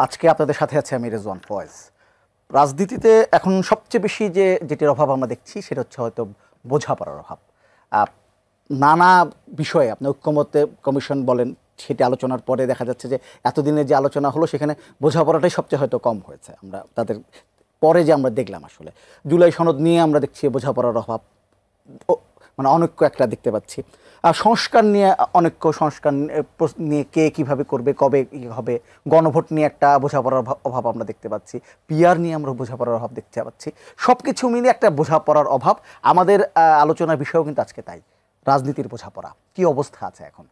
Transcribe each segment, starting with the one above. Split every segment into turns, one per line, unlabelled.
আজকে আপনাদের সাথে আছে আমি রেজওয়ান ফয়েজ। রাজনীতিতে এখন সবচেয়ে বেশি যেটির অভাব আমরা দেখছি সেটা হচ্ছে হয়তো বোঝাপড়ার অভাব। নানা বিষয়ে আপনি ঐক্যমত্যে কমিশন বলেন, সেটি আলোচনার পরে দেখা যাচ্ছে যে এতদিনের যে আলোচনা হলো সেখানে বোঝাপড়াটাই সবচেয়ে হয়তো কম হয়েছে। আমরা তাদের পরে যে আমরা দেখলাম আসলে জুলাই সনদ নিয়ে আমরা দেখছি বোঝাপড়ার অভাব, মানে অনৈক্য একটা দেখতে পাচ্ছি। সংস্কার নিয়ে অনৈক্য, সংস্কার নিয়ে কে কীভাবে করবে, কবে কী হবে, গণভোট নিয়ে একটা বোঝাপড়ার অভাব আমরা দেখতে পাচ্ছি, পিআর নিয়ে আমরা বোঝাপড়ার অভাব দেখতে পাচ্ছি। সব কিছু মিলিয়ে একটা বোঝাপড়ার অভাব। আমাদের আলোচনার বিষয়ও কিন্তু আজকে তাই, রাজনীতির বোঝাপড়া কী অবস্থা আছে এখন।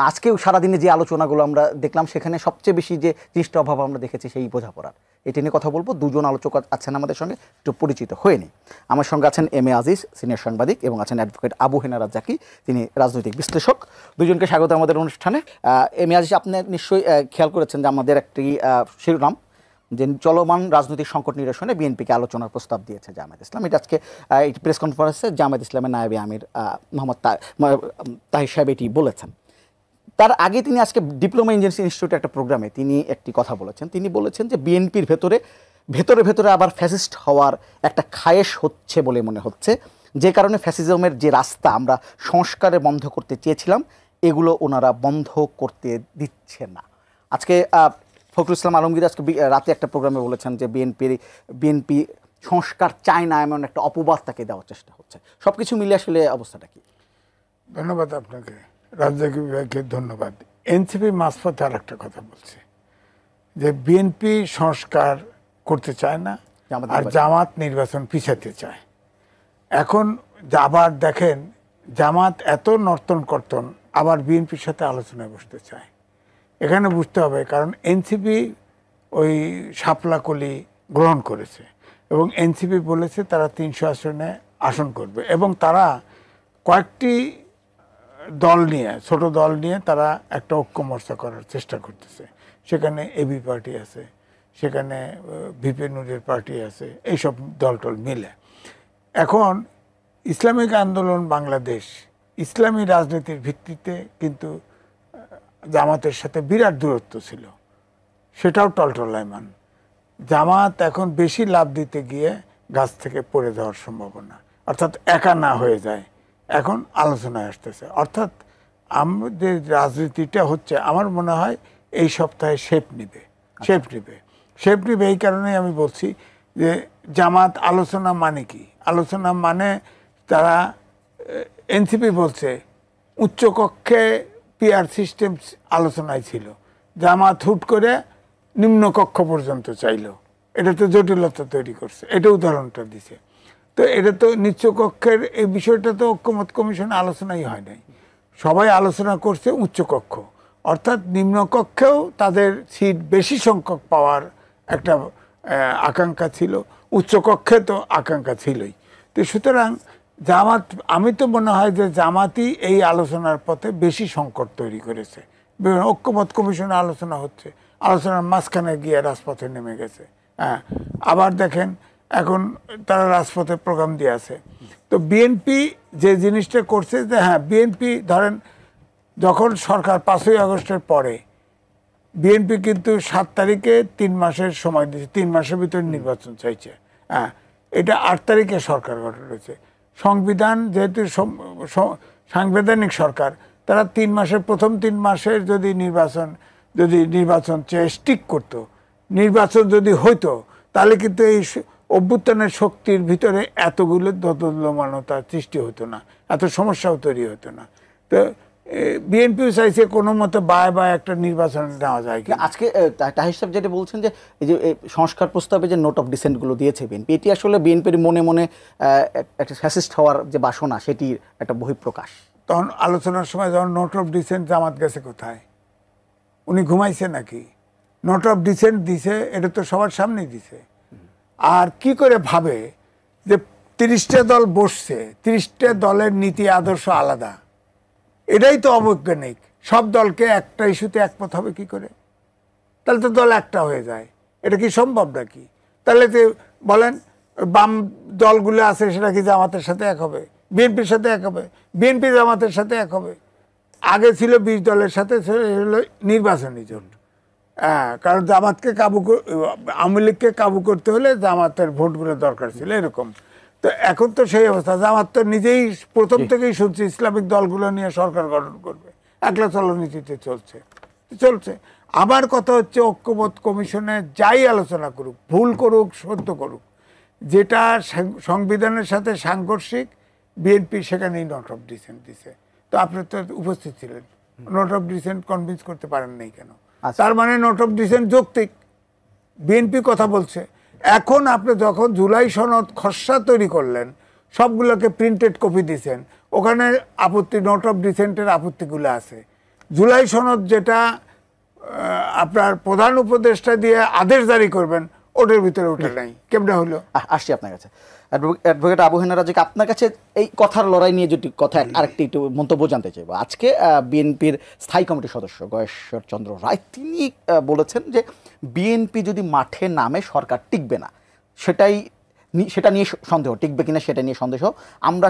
আজকেও সারাদিনে যে আলোচনাগুলো আমরা দেখলাম সেখানে সবচেয়ে বেশি যে জিনিসটা অভাব আমরা দেখেছি সেই বোঝাপড়ার। এটি নিয়ে কথা বলবো। দুজন আলোচক আছেন আমাদের সঙ্গে, একটু পরিচিত হয়ে নিই। আমার সঙ্গে আছেন এম এ আজিজ, সিনিয়র সাংবাদিক, এবং আছেন অ্যাডভোকেট আবু হেনা রাজ্জাকি, তিনি রাজনৈতিক বিশ্লেষক। দুজনকে স্বাগত আমাদের অনুষ্ঠানে। এম এ আজিজ, আপনি নিশ্চয়ই খেয়াল করেছেন যে আমাদের একটি শিরোনাম যে চলমান রাজনৈতিক সংকট নিরসনে বিএনপিকে আলোচনার প্রস্তাব দিয়েছে জামায়াত ইসলাম। এটা আজকে একটি প্রেস কনফারেন্সে জামায়াত ইসলামের নায়েবে আমির মোহাম্মদ তাহির সাহেব এটি বলেছেন। তার আগে তিনি আজকে ডিপ্লোমা ইঞ্জিনিয়ারিং ইনস্টিটিউটে একটা প্রোগ্রামে তিনি একটি কথা বলেছেন। তিনি বলেছেন যে বিএনপির ভেতরে আবার ফ্যাসিস্ট হওয়ার একটা খায়েশ হচ্ছে বলে মনে হচ্ছে, যে কারণে ফ্যাসিজমের যে রাস্তা আমরা সংস্কারে বন্ধ করতে চেয়েছিলাম এগুলো ওনারা বন্ধ করতে দিচ্ছে না। আজকে ফখরুল ইসলাম আলমগীর আজকে রাতে একটা প্রোগ্রামে বলেছেন যে বিএনপি সংস্কার চায় না, এমন একটা অপবাদ তাকে দেওয়ার চেষ্টা হচ্ছে। সব কিছু মিলে আসলে অবস্থাটা কি?
ধন্যবাদ আপনাকে, রাজ্জাকি বিভাগকে ধন্যবাদ। এনসিপি মাঝপথে আর একটা কথা বলছে যে বিএনপি সংস্কার করতে চায় না আর জামাত নির্বাচন পিছাতে চায়। এখন আবার দেখেন জামাত এত নর্তন কর্তন, আবার বিএনপির সাথে আলোচনায় বসতে চায়। এখানে বুঝতে হবে, কারণ এনসিপি ওই শাপলাকলি গ্রহণ করেছে এবং এনসিপি বলেছে তারা 300 আসনে আসন করবে, এবং তারা কয়েকটি দল নিয়ে, ছোট দল নিয়ে তারা একটা ঐক্য মোর্চা করার চেষ্টা করতেছে। সেখানে এবি পার্টি আছে, সেখানে ভিপি নুরের পার্টি আছে, এইসব দলটল মিলে। এখন ইসলামিক আন্দোলন বাংলাদেশ ইসলামী রাজনীতির ভিত্তিতে কিন্তু জামাতের সাথে বিরাট দূরত্ব ছিল, সেটাও টলটলায়মান। জামাত এখন বেশি লাভ দিতে গিয়ে গাছ থেকে পড়ে যাওয়ার সম্ভাবনা, অর্থাৎ একা না হয়ে যায়, এখন আলোচনায় আসতেছে। অর্থাৎ আমাদের রাজনীতিটা হচ্ছে, আমার মনে হয় এই সপ্তাহে শেপ নিবে। এই কারণেই আমি বলছি যে জামাত আলোচনা মানে কি? আলোচনা মানে তারা, এনসিপি বলছে উচ্চকক্ষে পিআর সিস্টেম আলোচনায় ছিল, জামাত হুট করে নিম্নকক্ষ পর্যন্ত চাইলো। এটা তো জটিলতা তৈরি করছে, এটা উদাহরণটা দিছে। তো এটা তো নিম্নকক্ষের এই বিষয়টা তো ঐক্যমত কমিশনে আলোচনাই হয় নাই। সবাই আলোচনা করছে উচ্চকক্ষ, অর্থাৎ নিম্নকক্ষেও তাদের সিট বেশি সংখ্যক পাওয়ার একটা আকাঙ্ক্ষা ছিল, উচ্চকক্ষে তো আকাঙ্ক্ষা ছিলই। তো সুতরাং জামাত, আমি তো মনে হয় যে জামাতই এই আলোচনার পথে বেশি সংকট তৈরি করেছে। ঐক্যমত কমিশনে আলোচনা হচ্ছে, আলোচনার মাঝখানে গিয়ে রাজপথে নেমে গেছে। হ্যাঁ, আবার দেখেন এখন তারা রাজপথে প্রোগ্রাম দিয়ে আছে। তো বিএনপি যে জিনিসটা করছে যে, হ্যাঁ বিএনপি ধরেন যখন সরকার 5ই আগস্টের পরে বিএনপি কিন্তু 7 তারিখে 3 মাসের সময় দিয়েছে, 3 মাসের ভিতরে নির্বাচন চাইছে। হ্যাঁ, এটা 8 তারিখে সরকার গঠন হয়েছে। সংবিধান যেহেতু সাংবিধানিক সরকার, তারা 3 মাসের প্রথম 3 মাসের যদি নির্বাচন চেয়ে স্টিক করতো, নির্বাচন যদি হইতো, তাহলে কিন্তু এই অভ্যুত্থানের শক্তির ভিতরে এতগুলো দোদুল্যমানতা সৃষ্টি হতো না, এত সমস্যাও তৈরি হতো না। তো বিএনপিও চাইছে কোনো মতো বায় একটা নির্বাচন নেওয়া যায়।
আজকে তাহির সাহেব যেটা বলছেন যে এই যে সংস্কার প্রস্তাবে যে নোট অফ ডিসেন্টগুলো দিয়েছে বিএনপি, এটি আসলে বিএনপির মনে মনে একটা ফ্যাসিস্ট হওয়ার যে বাসনা সেটির একটা বহিঃপ্রকাশ।
তখন আলোচনার সময় যখন নোট অফ ডিসেন্ট, জামাত গেছে কোথায়? উনি ঘুমাইছে নাকি? নোট অফ ডিসেন্ট দিছে, এটা তো সবার সামনেই দিছে। আর কি করে ভাবে যে 30টা দল বসছে, 30টা দলের নীতি আদর্শ আলাদা, এটাই তো অবৈজ্ঞানিক। সব দলকে একটা ইস্যুতে একমত হবে কি করে? তাহলে তো দল একটা হয়ে যায়। এটা কি সম্ভব নাকি? তাহলে তো বলেন বাম দলগুলো আছে সেটা কি জামাতের সাথে এক হবে? বিএনপির সাথে এক হবে? বিএনপি জামাতের সাথে এক হবে? আগে ছিল 20 দলের সাথে, হলো নির্বাচনী জোট। হ্যাঁ, কারণ জামাতকে আওয়ামী লীগকে কাবু করতে হলে জামাতের ভোটগুলো দরকার ছিল এরকম। তো এখন তো সেই অবস্থা, জামাত তো নিজেই প্রথম থেকেই শুনছি ইসলামিক দলগুলো নিয়ে সরকার গঠন করবে, একলা চলনীতিতে চলছে। আমার কথা হচ্ছে ঐক্যমত কমিশনে যাই আলোচনা করুক, ভুল করুক সত্য করুক, যেটা সংবিধানের সাথে সাংঘর্ষিক, বিএনপি সেখানেই নোট অফ ডিসেন্ট দিছে। তো আপনি তো উপস্থিত ছিলেন, নোট অফ ডিসেন্ট কনভিন্স করতে পারেন নাই কেন? তার মানে নোট অফ ডিসেন্ট যৌক্তিক, বিএনপি কথা বলছে। এখন আপনি যখন জুলাই সনদ খসড়া তৈরি করলেন, সবগুলোকে প্রিন্টেড কপি দিয়েছেন, ওখানে আপত্তি, নোট অফ ডিসেন্টের আপত্তিগুলো আছে। জুলাই সনদ যেটা আপনার প্রধান উপদেষ্টা দিয়ে আদেশ জারি করবেন, ওটার ভিতরে ওটা নাই, কেমনে হলো?
আসছি আপনার কাছে অ্যাডভোকেট আবু হেনা রাজাক, আপনার কাছে এই কথার লড়াই নিয়ে যদি কথা আরেকটি একটু মন্তব্য জানতে চাইব। আজকে বিএনপির স্থায়ী কমিটির সদস্য গয়েশ্বর চন্দ্র রায় তিনি বলেছেন যে বিএনপি যদি মাঠে নামে সরকার টিকবে না, সেটা নিয়ে সন্দেহ, টিকবে কিনা সেটা নিয়ে সন্দেহ। আমরা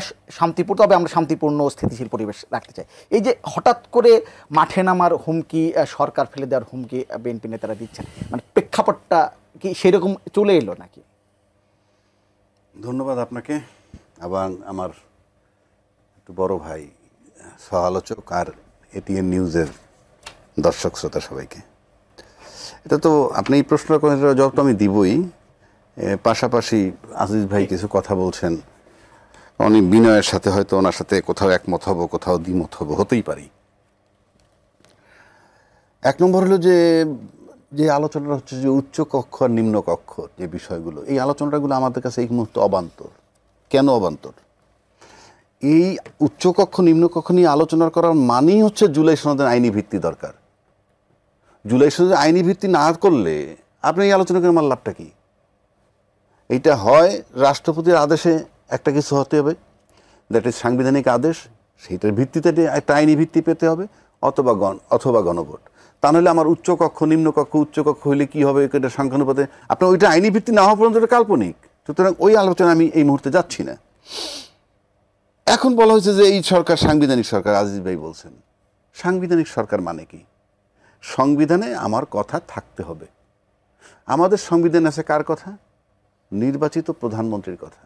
শান্তিপূর্ণ স্থিতিশীল পরিবেশ রাখতে চাই। এই যে হঠাৎ করে মাঠে নামার হুমকি, সরকার ফেলে দেওয়ার হুমকি বিএনপি নেতারা দিচ্ছেন, মানে প্রেক্ষাপটটা কি সেরকম চলে এলো নাকি?
ধন্যবাদ আপনাকে এবং আমার একটু বড় ভাই সহ আলোচক আর এটিএন নিউজের দর্শক শ্রোতা সবাইকে। এটা তো আপনি এই প্রশ্ন করেন, জবাব তো আমি দিবই। পাশাপাশি আজিজ ভাই কিছু কথা বলছেন, অনেক বিনয়ের সাথে হয়তো ওনার সাথে কোথাও একমত হব, কোথাও দ্বিমত হব, হতেই পারি। এক নম্বর হলো যে আলোচনাটা হচ্ছে যে উচ্চ কক্ষ আর নিম্ন কক্ষ যে বিষয়গুলো, এই আলোচনাগুলো আমাদের কাছে এই মুহূর্তে অবান্তর। কেন অবান্তর? এই উচ্চকক্ষ নিম্নকক্ষ নিয়ে আলোচনা করার মানেই হচ্ছে জুলাই সনদের আইনি ভিত্তি দরকার। জুলাই সনদের আইনি ভিত্তি না করলে আপনি এই আলোচনা করে আমার লাভটা কি? এইটা হয় রাষ্ট্রপতির আদেশে একটা কিছু হতে হবে, দ্যাট ইজ সাংবিধানিক আদেশ, সেইটার ভিত্তিতে একটা আইনি ভিত্তি পেতে হবে, অথবা গণভোট। তা নাহলে আমার উচ্চকক্ষ নিম্নকক্ষ, উচ্চকক্ষ হইলে কি হবে, এটা সংখ্যানুপাতে আপনার ওইটা আইনি ভিত্তি না হওয়া পর্যন্ত এটা কাল্পনিক। সুতরাং ওই আলোচনা আমি এই মুহূর্তে যাচ্ছি না। এখন বলা হয়েছে যে এই সরকার সাংবিধানিক সরকার। আজিজ ভাই বলছেন সাংবিধানিক সরকার মানে কি? সংবিধানে আমার কথা থাকতে হবে। আমাদের সংবিধানে আছে কার কথা? নির্বাচিত প্রধানমন্ত্রীর কথা।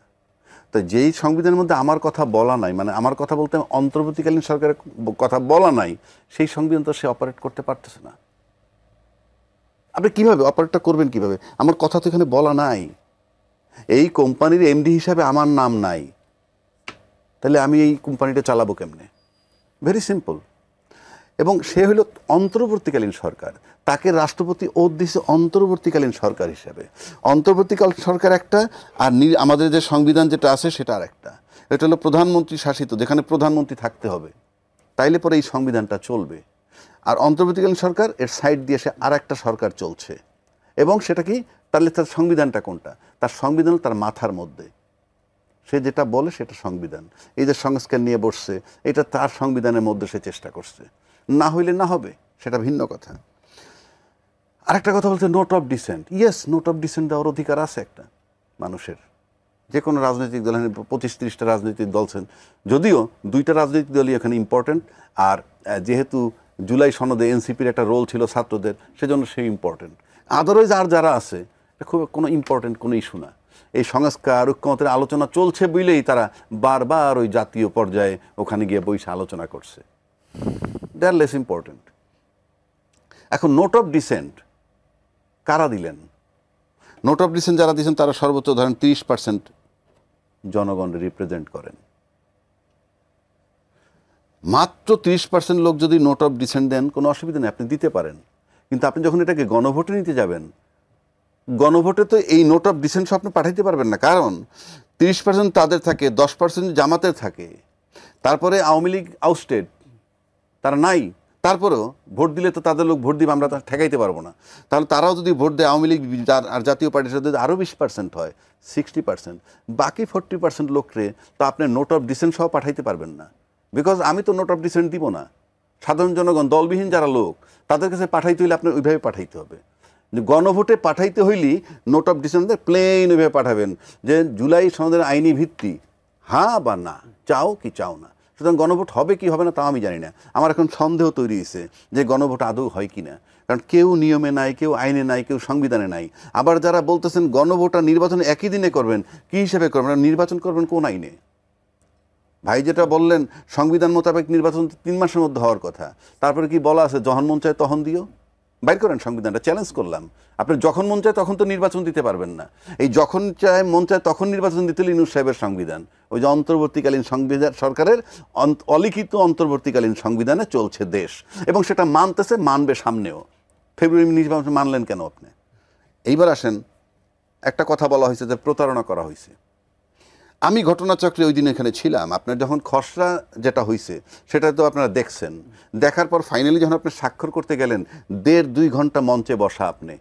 তো যেই সংবিধানের মধ্যে আমার কথা বলা নাই, মানে আমার কথা বলতে অন্তর্বর্তীকালীন সরকারের কথা বলা নাই, সেই সংবিধান তো সে অপারেট করতে পারতেছে না। আপনি কিভাবে অপারেটটা করবেন? কিভাবে? আমার কথা তো এখানে বলা নাই, এই কোম্পানির এমডি হিসাবে আমার নাম নাই, তাহলে আমি এই কোম্পানিটা চালাবো কেমনে? Very simple. এবং সে হলো অন্তর্বর্তীকালীন সরকার, তাকে রাষ্ট্রপতি ওত দিছে অন্তর্বর্তীকালীন সরকার হিসাবে। অন্তর্বর্তীকালীন সরকার একটা, আর আমাদের যে সংবিধান যেটা আছে সেটা আর একটা। এটা হলো প্রধানমন্ত্রী শাসিত, যেখানে প্রধানমন্ত্রী থাকতে হবে, তাইলে পরে এই সংবিধানটা চলবে। আর অন্তর্বর্তীকালীন সরকার এর সাইড দিয়ে সে আর একটা সরকার চলছে। এবং সেটা কি? তাহলে তার সংবিধানটা কোনটা? তার সংবিধান তার মাথার মধ্যে, সে যেটা বলে সেটা সংবিধান। এই যে সংস্কার নিয়ে বসছে, এটা তার সংবিধানের মধ্যে সে চেষ্টা করছে। না হইলে না হবে, সেটা ভিন্ন কথা। আরেকটা কথা বলছে note of dissent. Yes, note of dissent দেওয়ার অধিকার আছে একটা মানুষের, যে কোনো রাজনৈতিক দল। 25-30টা রাজনৈতিক দল, যদিও 2টা রাজনৈতিক দলই এখানে ইম্পর্টেন্ট। আর যেহেতু জুলাই সনদে এনসিপির একটা রোল ছিল ছাত্রদের, সেজন্য সে ইম্পর্টেন্ট। আদারওয়াইজ আর যারা আছে খুব কোনো ইম্পর্টেন্ট কোনো ইস্যু না। এই সংস্কার ঐক্যমতের আলোচনা চলছে বলেই তারা বারবার ওই জাতীয় পর্যায়ে ওখানে গিয়ে বসে আলোচনা করছে। দে আর লেস ইম্পর্টেন্ট। এখন নোট অফ ডিসেন্ট কারা দিলেন? নোট অফ ডিসেন্ট যারা দিয়েছেন তারা সর্বোচ্চ ধরেন 30% জনগণকে রিপ্রেজেন্ট করেন। মাত্র 30% লোক যদি নোট অফ ডিসেন্ট দেন, কোনো অসুবিধা নেই, আপনি দিতে পারেন। কিন্তু আপনি যখন এটাকে গণভোটে নিতে যাবেন, গণভোটে তো এই নোট অফ ডিসেন্ট আপনি পাঠাইতে পারবেন না। কারণ 30% তাদের থাকে, 10% জামাতের থাকে, তারপরে আওয়ামী লীগ আউটস্টেড, তারা নাই। তারপরেও ভোট দিলে তো তাদের লোক ভোট দিবে, আমরা ঠেকাইতে পারবো না। তাহলে তারাও যদি ভোট দেয়, আওয়ামী লীগ আর জাতীয় পার্টির সাথে আরও 20% হয়, 60%, বাকি 40% লোকরে তো আপনি নোট অফ ডিসেন্ট সহ পাঠাইতে পারবেন না। বিকজ আমি তো নোট অফ ডিসেন্ট দিব না। সাধারণ জনগণ, দলবিহীন যারা লোক, তাদের কাছে পাঠাইতে হইলে আপনার ওইভাবে পাঠাইতে হবে। গণভোটে পাঠাইতে হইলে নোট অফ ডিসেন্ট প্লেন ওইভাবে পাঠাবেন যে জুলাই সনদের আইনি ভিত্তি হ্যাঁ বা না, চাও কি চাও না। সুতরাং গণভোট হবে কি হবে না তা আমি জানি না। আমার এখন সন্দেহ তৈরি হয়েছে যে গণভোট আদৌ হয় কি না, কারণ কেউ নিয়মে নাই, কেউ আইনে নাই, কেউ সংবিধানে নাই। আবার যারা বলতেছেন গণভোট আর নির্বাচন একই দিনে করবেন, কি হিসেবে করবেন? নির্বাচন করবেন কোন আইনে? ভাই যেটা বললেন সংবিধান মোতাবেক নির্বাচন 3 মাসের মধ্যে হওয়ার কথা, তারপরে কি বলা আছে যখন মন চায় তখন দিও? বাইর করেন সংবিধানটা, চ্যালেঞ্জ করলাম। আপনি যখন মন চায় তখন তো নির্বাচন দিতে পারবেন না। এই যখন চায় মন চায় তখন নির্বাচন দিতে হলে ইউনূস সাহেবের সংবিধান, ওই যে অন্তর্বর্তীকালীন সংবিধান, সরকারের অলিখিত অন্তর্বর্তীকালীন সংবিধানে চলছে দেশ, এবং সেটা মানতেছে, মানবে সামনেও। ফেব্রুয়ারি নির্বাচন মানলেন কেন আপনি? এইবার আসেন, একটা কথা বলা হয়েছে যে প্রতারণা করা হয়েছে। আমি ঘটনাচক্রে ওই দিন এখানে ছিলাম। আপনার যখন খসড়া যেটা হয়েছে সেটা তো আপনারা দেখছেন, দেখার পর ফাইনালি যখন আপনি স্বাক্ষর করতে গেলেন, 1.5-2 ঘন্টা মঞ্চে বসা আপনি।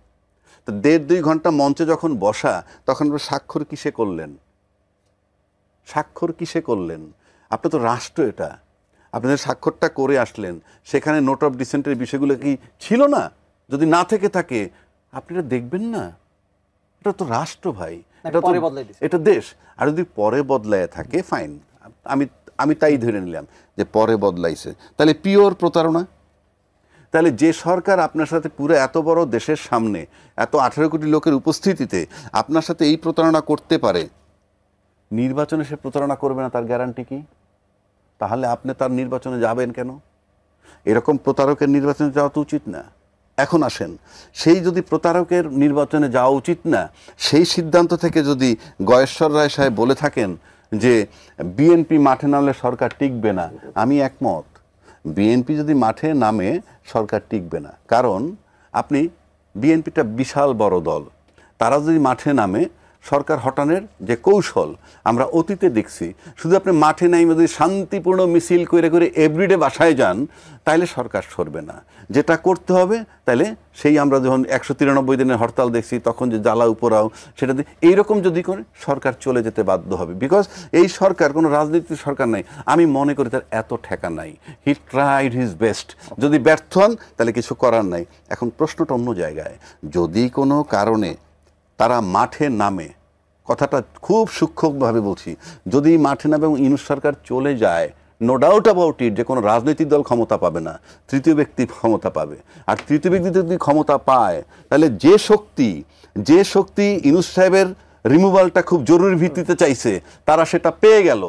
তো 1.5-2 ঘন্টা মঞ্চে যখন বসা, তখন স্বাক্ষর কিসে করলেন? স্বাক্ষর কিসে করলেন? আপনি তো রাষ্ট্র, এটা আপনাদের স্বাক্ষরটা করে আসলেন, সেখানে নোট অফ ডিসেন্টের বিষয়গুলো কি ছিল না? যদি না থেকে থাকে আপনারা দেখবেন না? এটা তো রাষ্ট্র ভাই, এটা দেশ। আর যদি পরে বদলায় থাকে ফাইন, আমি তাই ধরে নিলাম যে পরে বদলাইছে, তাহলে পিওর প্রতারণা। তাহলে যে সরকার আপনার সাথে পুরো এত বড় দেশের সামনে, এত 18 কোটি লোকের উপস্থিতিতে আপনার সাথে এই প্রতারণা করতে পারে, নির্বাচনে সে প্রতারণা করবে না তার গ্যারান্টি কি? তাহলে আপনি তার নির্বাচনে যাবেন কেন? এরকম প্রতারকের নির্বাচনে যাওয়া তো উচিত না। এখন আসেন, সেই যদি প্রতারকের নির্বাচনে যাওয়া উচিত না, সেই সিদ্ধান্ত থেকে যদি গয়েশ্বর রায় সাহেব বলে থাকেন যে বিএনপি মাঠে নামলে সরকার টিকবে না, আমি একমত। বিএনপি যদি মাঠে নামে সরকার টিকবে না, কারণ আপনি বিএনপিটা বিশাল বড় দল, তারা যদি মাঠে নামে সরকার হটানোর যে কৌশল আমরা অতীতে দেখছি, শুধু আপনি মাঠে নাই যদি শান্তিপূর্ণ মিছিল করে করে এভরিডে বাসায় যান, তাইলে সরকার সরবে না। যেটা করতে হবে তাইলে সেই আমরা যখন 193 দিনের হরতাল দেখছি, তখন যে জ্বালা উপরাও, সেটা এইরকম যদি করে সরকার চলে যেতে বাধ্য হবে। বিকজ এই সরকার কোনো রাজনীতির সরকার নাই, আমি মনে করি তার এত ঠেকা নাই। হি ট্রাইড হিজ বেস্ট, যদি ব্যর্থ হন তাহলে কিছু করার নাই। এখন প্রশ্নটা অন্য জায়গায়, যদি কোনো কারণে তারা মাঠে নামে, কথাটা খুব সূক্ষ্মভাবে বলছি, যদি মাঠে নামে এবং ইউনূস সরকার চলে যায়, নো ডাউট অ্যাবাউট ইট যে কোনো রাজনৈতিক দল ক্ষমতা পাবে না, তৃতীয় ব্যক্তি ক্ষমতা পাবে। আর তৃতীয় ব্যক্তি যদি ক্ষমতা পায়, তাহলে যে শক্তি ইউনূস সাহেবের রিমুভালটা খুব জরুরি ভিত্তিতে চাইছে, তারা সেটা পেয়ে গেল।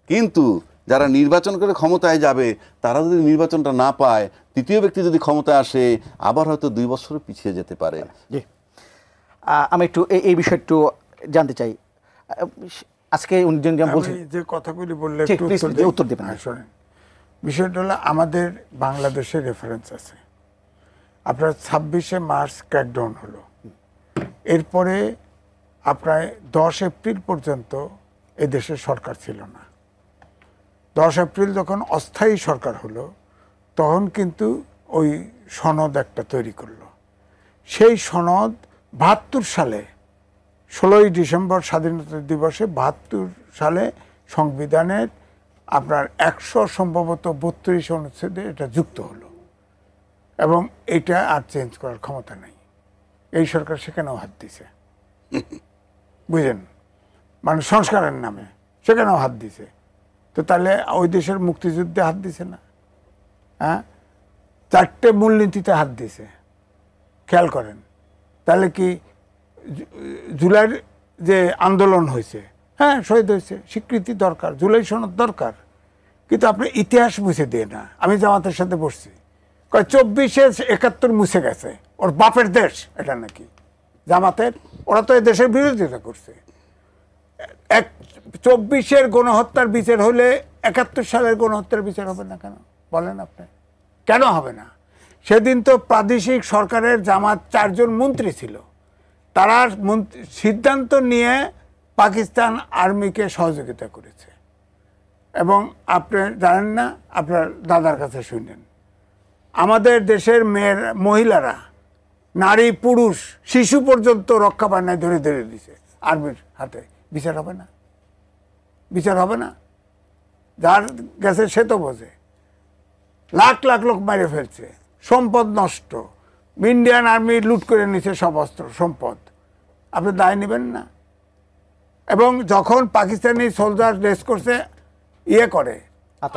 কিন্তু যারা নির্বাচন করে ক্ষমতায় যাবে, তারা যদি নির্বাচনটা না পায়, তৃতীয় ব্যক্তি যদি ক্ষমতায় আসে, আবার হয়তো 2 বছর পিছিয়ে যেতে পারে।
আমি একটু এই বিষয়ে একটু জানতে চাই। আজকে
যে কথাগুলি বললে
উত্তর দেবেন।
শোনেন, বিষয়টা হলো আমাদের বাংলাদেশের রেফারেন্স আছে। আপনার 26শে মার্চ ক্র্যাকডাউন হলো, এরপরে আপনার 10 এপ্রিল পর্যন্ত এদেশের সরকার ছিল না। 10 এপ্রিল যখন অস্থায়ী সরকার হলো, তখন কিন্তু ওই সনদ একটা তৈরি করলো। সেই সনদ 72 সালে 16ই ডিসেম্বর স্বাধীনতা দিবসে 72 সালে সংবিধানের আপনার 100 সম্ভবত 32 অনুচ্ছেদে এটা যুক্ত হলো, এবং এটা আর চেঞ্জ করার ক্ষমতা নেই। এই সরকার সেখানেও হাত দিছে, বুঝলেন, মানে সংস্কারের নামে সেখানেও হাত দিছে। তো তাহলে ওই দেশের মুক্তিযুদ্ধে হাত দিছে না? হ্যাঁ, 4টে মূলনীতিতে হাত দিছে, খেয়াল করেন। তাহলে কি জুলাইয়ের যে আন্দোলন হয়েছে, হ্যাঁ শহীদ হয়েছে, স্বীকৃতি দরকার, জুলাই সনদ দরকার, কিন্তু আপনি ইতিহাস মুছে দিয়ে না। আমি জামাতের সাথে বসছি, কয় 24শে 71 মুছে গেছে, ওর বাপের দেশ এটা নাকি জামাতের, ওরা তো এই দেশের বিরোধিতা করছে। 24শের গণহত্যার বিচার হলে 71 সালের গণহত্যার বিচার হবে না কেন বলেন আপনি? কেন হবে না? সেদিন তো প্রাদেশিক সরকারের জামাত 4 জন মন্ত্রী ছিল, তারা সিদ্ধান্ত নিয়ে পাকিস্তান আর্মিকে সহযোগিতা করেছে। এবং আপনি জানেন না, আপনার দাদার কাছে শুনেন, আমাদের দেশের মহিলারা, নারী পুরুষ শিশু পর্যন্ত রক্ষা বাহিনী ধরে ধরে দিছে আর্মির হাতে। বিচার হবে না? বিচার হবে না? যার গেছে সে তো বোঝে। লাখ লাখ লোক মেরে ফেলছে, সম্পদ নষ্ট, ইন্ডিয়ান আর্মি লুট করে নিছে সব অস্ত্র সম্পদ, আপনি দায় নেবেন না? এবং যখন পাকিস্তানি সোলজার রেস করছে, করে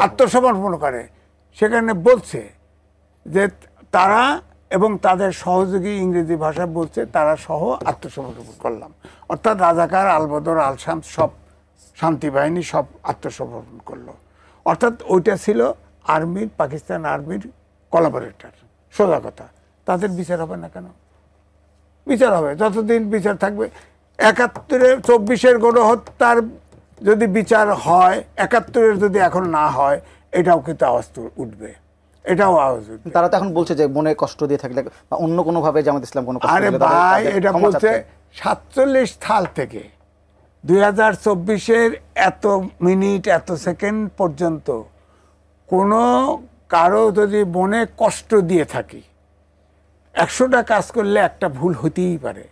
আত্মসমর্পণ করে, সেখানে বলছে যে তারা এবং তাদের সহযোগী ইংরেজি ভাষা বলছে তারা সহ আত্মসমর্পণ করলাম, অর্থাৎ রাজাকার, আলবদর, আলশাম সব শান্তি বাহিনী সব আত্মসমর্পণ করলো। অর্থাৎ ওইটা ছিল আর্মির, পাকিস্তান আর্মির কোলাবোরেটর। সোজা কথা, তাদের বিচার হবে না কেন? বিচার হবে, যতদিন বিচার থাকবে। ৭১-এর ২৪-এর গণহত্যার যদি বিচার হয়, ৭১-এর যদি এখন না হয়, এটাও কিন্তু আওয়াজ উঠবে, এটাও আওয়াজ উঠবে।
তারা তো এখন বলছে যে মনে কষ্ট দিয়ে থাকলে বা অন্য কোনোভাবে জামাত ইসলাম কোনো কষ্ট
আরে
দিলে তাদের
ভাই,
তাদের
এটা
ক্ষমা
বলছে
চাচ্ছে।
৪৭ সাল থেকে ২০২৪-এর এত মিনিট এত সেকেন্ড পর্যন্ত কোনো কারো যদি মনে কষ্ট দিয়ে থাকি, ১০০টা কাজ করলে একটা ভুল হতেই পারে,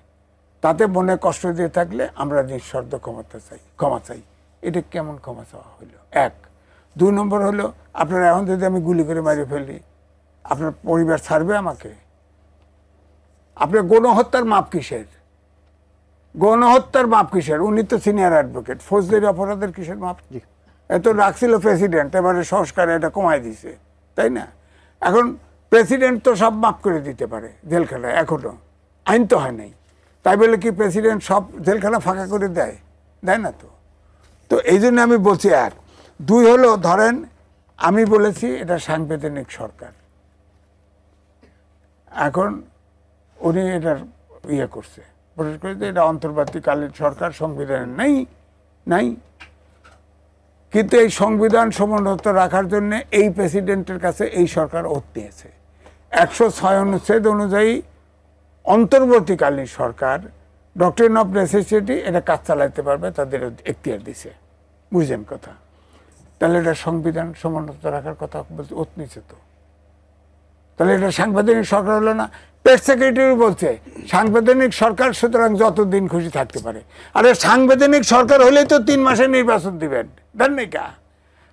তাতে মনে কষ্ট দিয়ে থাকলে আমরা নিঃশর্ত ক্ষমা চাই। এটা কেমন ক্ষমা চাওয়া হলো? ১। ২ নম্বর হলো, আপনার এখন যদি আমি গুলি করে মারি ফেলি, আপনার পরিবার ছাড়বে আমাকে? আপনার গণহত্যার মাপ কিসের? গণহত্যার মাপ কিসের? উনি তো সিনিয়র অ্যাডভোকেট, ফৌজদারি অপরাধের কিসের মাপ? এত রাখছিল প্রেসিডেন্ট, এবারে সংস্কারে এটা কমায় দিছে, তাই না? এখন প্রেসিডেন্ট তো সব মাফ করে দিতে পারে জেলখানা, এখনো আইন তো হয় নাই, তাই বলে কি প্রেসিডেন্ট সব জেলখানা ফাঁকা করে দেয়? দেয় না তো। তো এই জন্য আমি বলছি ১। ২ হলো, ধরেন আমি বলেছি এটা সাংবিধানিক সরকার, এখন উনি এটার ইয়ে করছে, প্রকাশ করে যে এটা অন্তর্বর্তীকালীন সরকার, সংবিধানে নাই। কিন্তু এই সংবিধান সমুন্নত রাখার জন্য এই প্রেসিডেন্টের কাছে এই সরকার ওত নিয়েছে। ১০৬ অনুচ্ছেদ অনুযায়ী অন্তর্বর্তীকালীন সরকার ডক্টরিন অফ নেসেসিটি এটা কাজ চালাইতে পারবে, তাদের এখতিয়ার দিছে। বুঝলেন কথা? তাহলে এটা সংবিধান সমুন্নত রাখার কথা বলছে, ওত নিচ্ছে তো। তাহলে এটা সাংবিধানিক সরকার হলো না? প্রেস সেক্রেটারি বলছে সাংবিধানিক সরকার, সুতরাং যতদিন খুশি থাকতে পারে। আরে সাংবিধানিক সরকার হলেই তো ৩ মাসে নির্বাচন দিবেন, দেন নাই কা?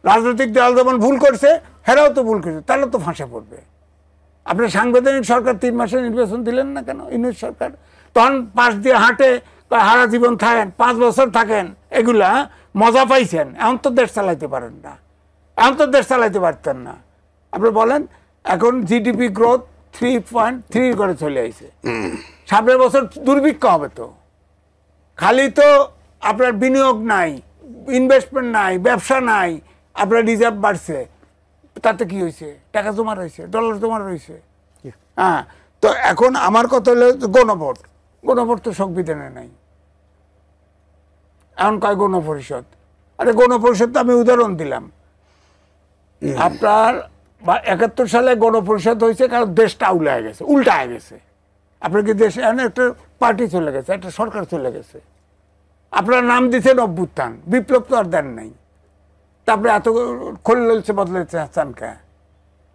রাজনৈতিক দল যেমন ভুল করছে, হেরাও তো ভুল করছে, তাহলে তো ফাঁসে পড়বে। আপনি সাংবিধানিক সরকার ৩ মাসে নির্বাচন দিলেন না কেন? ইউনিট সরকার তখন পাশ দিয়ে হাঁটে, হারা জীবন থাকেন, 5 বছর থাকেন, এগুলা মজা পাইছেন। এখন তো দেশ চালাইতে পারেন না, এখন তো দেশ চালাইতে পারতেন না। আপনি বলেন, এখন জিডিপি গ্রোথ 3.3 করে চলে আইছে, সামনের বছর দুর্ভিক্ষ হবে তো। খালি তো আপনার বিনিয়োগ নাই, ইনভেস্টমেন্ট নাই, ব্যবসা নাই, আপনার রিজার্ভ বাড়ছে, তাতে কি হয়েছে? টাকা জমা রয়েছে, ডলার জমা রয়েছে। হ্যাঁ, তো এখন আমার কথা হলো গণভোট। গণভোট তো সংবিধানে নাই, এখন কয় গণপরিষদ। আরে গণপরিষদ তো আমি উদাহরণ দিলাম, আপনার ৭১ সালে গণপরিষদ হয়েছে কারণ দেশটা উল্টা হয়ে গেছে। আপনার কি দেশে একটা পার্টি চলে গেছে, একটা সরকার চলে গেছে, আপনার নাম দিচ্ছেন অভ্যুত্থান, বিপ্লব তো আর দেন নাই। তারপরে এত খোলছে বদলেছে